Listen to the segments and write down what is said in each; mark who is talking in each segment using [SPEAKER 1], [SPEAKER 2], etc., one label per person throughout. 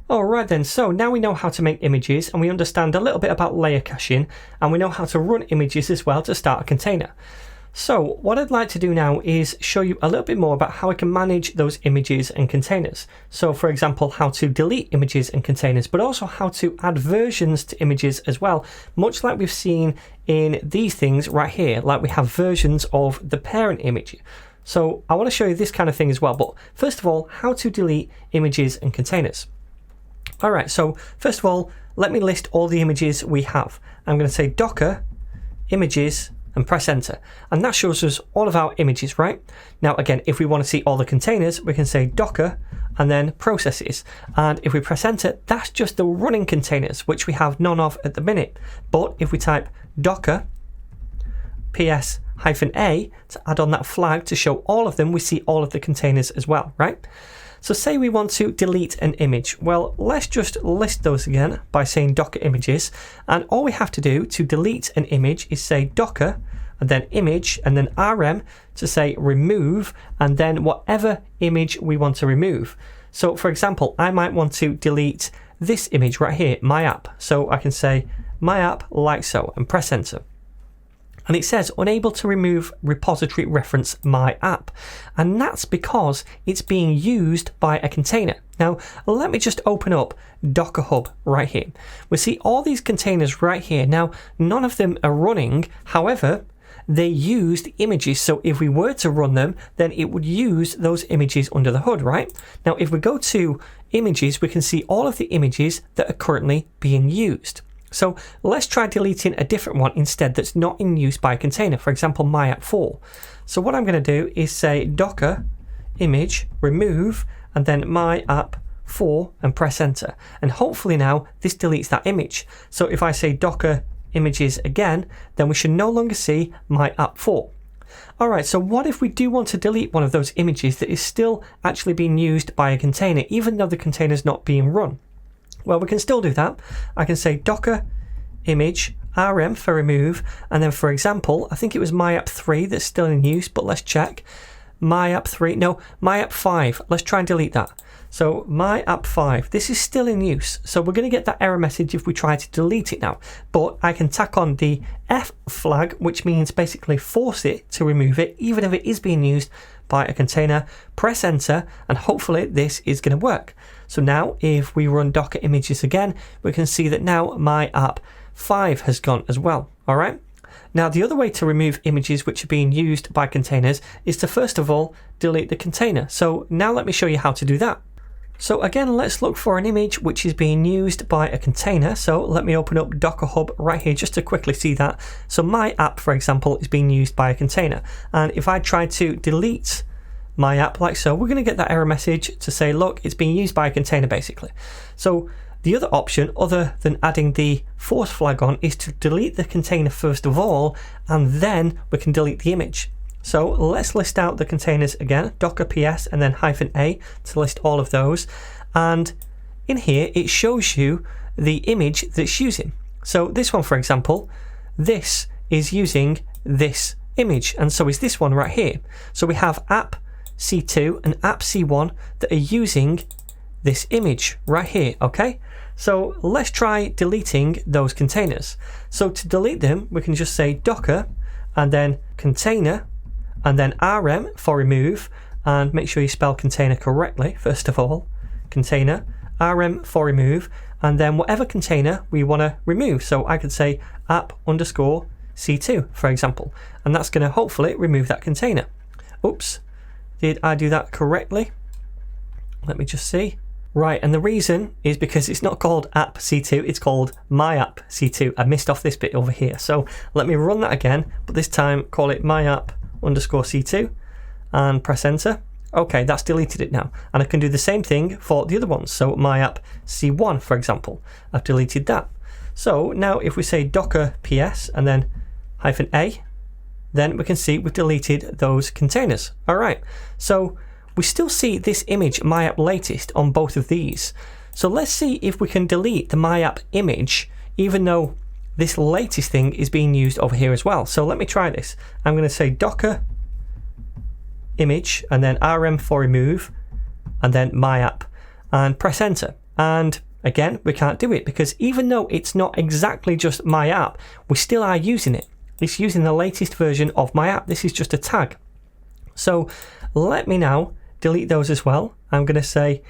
[SPEAKER 1] Alright then, so now we know how to make images and we understand a little bit about layer caching, and we know how to run images as well to start a container. So what I'd like to do now is show you a little bit more about how I can manage those images and containers. So for example, how to delete images and containers, but also how to add versions to images as well, much like we've seen in these things right here, like we have versions of the parent image. So I want to show you this kind of thing as well, but first of all, how to delete images and containers. Alright, so first of all, let me list all the images we have. I'm going to say docker images and press enter, and that shows us all of our images, right? Now again, if we want to see all the containers, we can say docker and then processes, and if we press enter, that's just the running containers, which we have none of at the minute. But if we type docker ps-a to add on that flag to show all of them, we see all of the containers as well, right? So say we want to delete an image. Well, let's just list those again by saying docker images, and all we have to do to delete an image is say docker and then image and then rm to say remove, and then whatever image we want to remove. So for example, I might want to delete this image right here, my app. So I can say my app like so and press enter. And it says unable to remove repository reference my app, and that's because it's being used by a container. Now let me just open up Docker Hub right here. We see all these containers right here. Now none of them are running, however they use the images, so if we were to run them, then it would use those images under the hood, right? Now if we go to images, we can see all of the images that are currently being used. So let's try deleting a different one instead that's not in use by a container, for example my app 4. So what I'm going to do is say docker image remove and then my app 4 and press enter, and hopefully now this deletes that image. So if I say docker images again, then we should no longer see my app 4. Alright, so what if we do want to delete one of those images that is still actually being used by a container, even though the container is not being run? Well, we can still do that. I can say docker image rm for remove, and then for example, I think it was my app 3 that's still in use, but let's check. My app 3, no, my app 5. Let's try and delete that. So my app 5, this is still in use. So we're going to get that error message if we try to delete it now. But I can tack on the F flag, which means basically force it to remove it, even if it is being used by a container. Press enter, and hopefully this is going to work. So now if we run docker images again, we can see that now my app 5 has gone as well. All right. Now the other way to remove images which are being used by containers is to first of all delete the container. So now let me show you how to do that. So again, let's look for an image which is being used by a container. So let me open up Docker Hub right here just to quickly see that. So my app, for example, is being used by a container. And if I try to delete my app like so, we're going to get that error message to say, look, it's being used by a container basically. So the other option, other than adding the force flag on, is to delete the container first of all, and then we can delete the image. So let's list out the containers again, docker ps and then -a to list all of those. And in here, it shows you the image that's using. So this one, for example, this is using this image, and so is this one right here. So we have app C2 and app C1 that are using this image right here, okay? So let's try deleting those containers. So to delete them, we can just say docker and then container and then rm for remove, and make sure you spell container correctly first of all, container, rm for remove, and then whatever container we want to remove. So I could say app underscore C2, for example, and that's going to hopefully remove that container. Oops, did I do that correctly? Let me just see. Right, and the reason is because it's not called app C2, it's called my app C2. I missed off this bit over here. So let me run that again, but this time call it my app underscore C2 and press enter. Okay, that's deleted it now. And I can do the same thing for the other ones. So my app C1, for example, I've deleted that. So now if we say docker ps and then -a, then we can see we've deleted those containers. All right, so we still see this image my app latest on both of these. So let's see if we can delete the my app image, even though this latest thing is being used over here as well. So let me try this. I'm going to say docker image and then rm for remove and then my app and press enter. And again, we can't do it because even though it's not exactly just my app, we still are using it. It's using the latest version of my app. This is just a tag. So let me now delete those as well. I'm going to say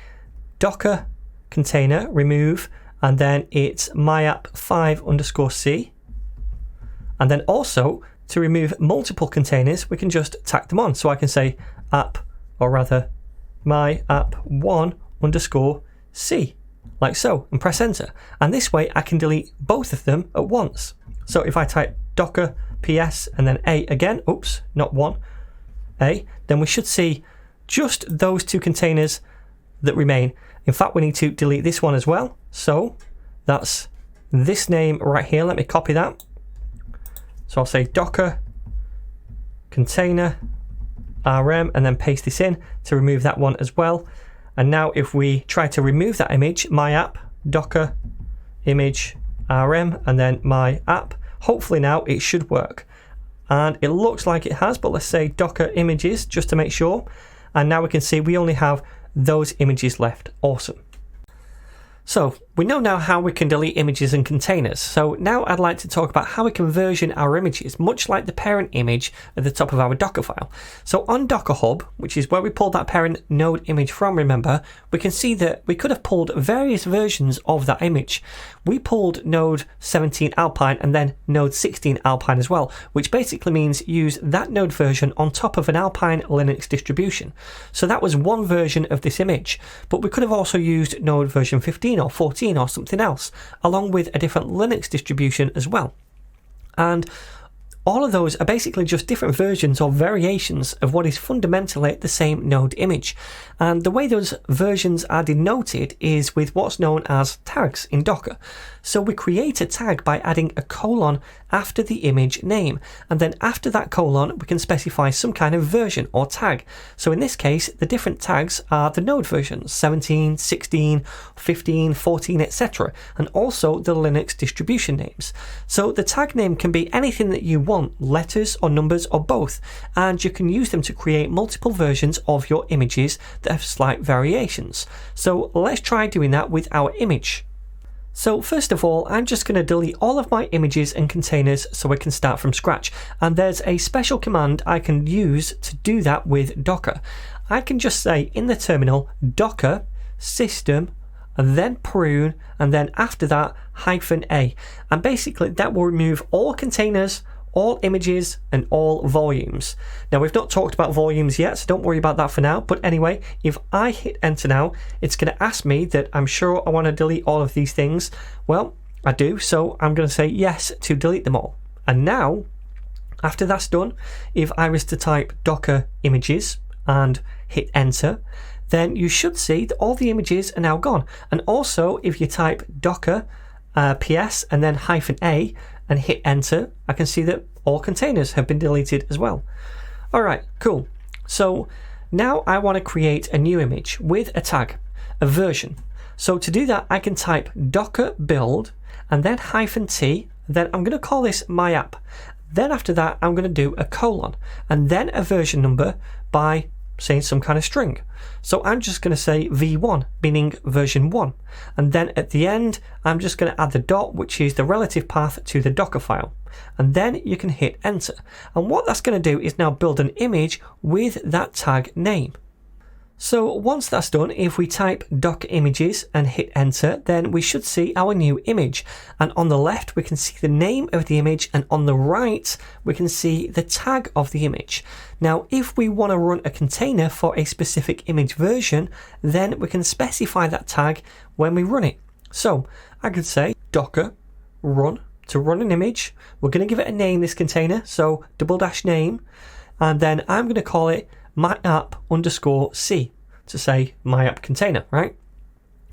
[SPEAKER 1] Docker container remove, and then it's myapp5_c. And then also to remove multiple containers, we can just tack them on. So I can say app, or rather myapp1_c, like so, and press enter. And this way I can delete both of them at once. So if I type docker ps and then a again, oops, not one, a, then we should see just those two containers that remain. In fact, we need to delete this one as well. So that's this name right here. Let me copy that. So I'll say docker container rm and then paste this in to remove that one as well. And now if we try to remove that image, my app docker image rm and then my app, hopefully now it should work. And it looks like it has, but let's say docker images just to make sure. And now we can see we only have those images left. Awesome. So we know now how we can delete images and containers. So now I'd like to talk about how we can version our images, much like the parent image at the top of our Docker file. So on Docker Hub, which is where we pulled that parent node image from, remember, we can see that we could have pulled various versions of that image. We pulled node 17 Alpine and then node 16 Alpine as well, which basically means use that node version on top of an Alpine Linux distribution. So that was one version of this image, but we could have also used node version 15 or 14 or something else, along with a different Linux distribution as well. And all of those are basically just different versions or variations of what is fundamentally the same node image. And the way those versions are denoted is with what's known as tags in Docker. So we create a tag by adding a colon after the image name, and then after that colon we can specify some kind of version or tag. So in this case the different tags are the node versions 17, 16, 15, 14, etc., and also the Linux distribution names. So the tag name can be anything that you want, letters or numbers or both, and you can use them to create multiple versions of your images that have slight variations. So let's try doing that with our image. So first of all, I'm just going to delete all of my images and containers so we can start from scratch. And there's a special command I can use to do that with Docker. I can just say in the terminal docker system and then prune, and then after that -a. And basically that will remove all containers, all images and all volumes. Now we've not talked about volumes yet, so don't worry about that for now. But anyway, if I hit enter now, it's going to ask me that I'm sure I want to delete all of these things. Well, I do, so I'm going to say yes to delete them all. And now, after that's done, if I was to type docker images and hit enter, then you should see that all the images are now gone. And also, if you type docker ps and then -a and hit enter, I can see that all containers have been deleted as well. Alright, cool. So now I want to create a new image with a tag, a version. So to do that, I can type docker build and then -t, then I'm going to call this my app. Then after that, I'm going to do a colon and then a version number by saying some kind of string. So I'm just going to say v1, meaning version 1. And then at the end, I'm just going to add the dot, which is the relative path to the Docker file. And then you can hit enter. And what that's going to do is now build an image with that tag name. So once that's done, if we type docker images and hit enter, then we should see our new image. And on the left, we can see the name of the image, and on the right, we can see the tag of the image. Now, if we want to run a container for a specific image version, then we can specify that tag when we run it. So I could say docker run to run an image. We're going to give it a name, this container, so _name, and then I'm going to call it myapp_c to say my app container, right?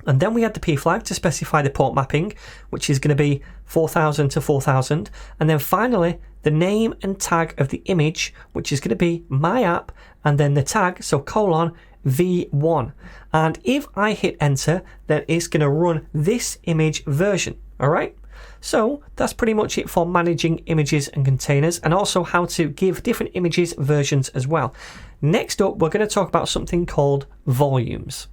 [SPEAKER 1] And then we add the p flag to specify the port mapping, which is going to be 4000 to 4000. And then finally, the name and tag of the image, which is going to be my app, and then the tag, so colon v1. And if I hit enter, then it's going to run this image version, all right? So that's pretty much it for managing images and containers, and also how to give different images versions as well. Next up, we're going to talk about something called volumes.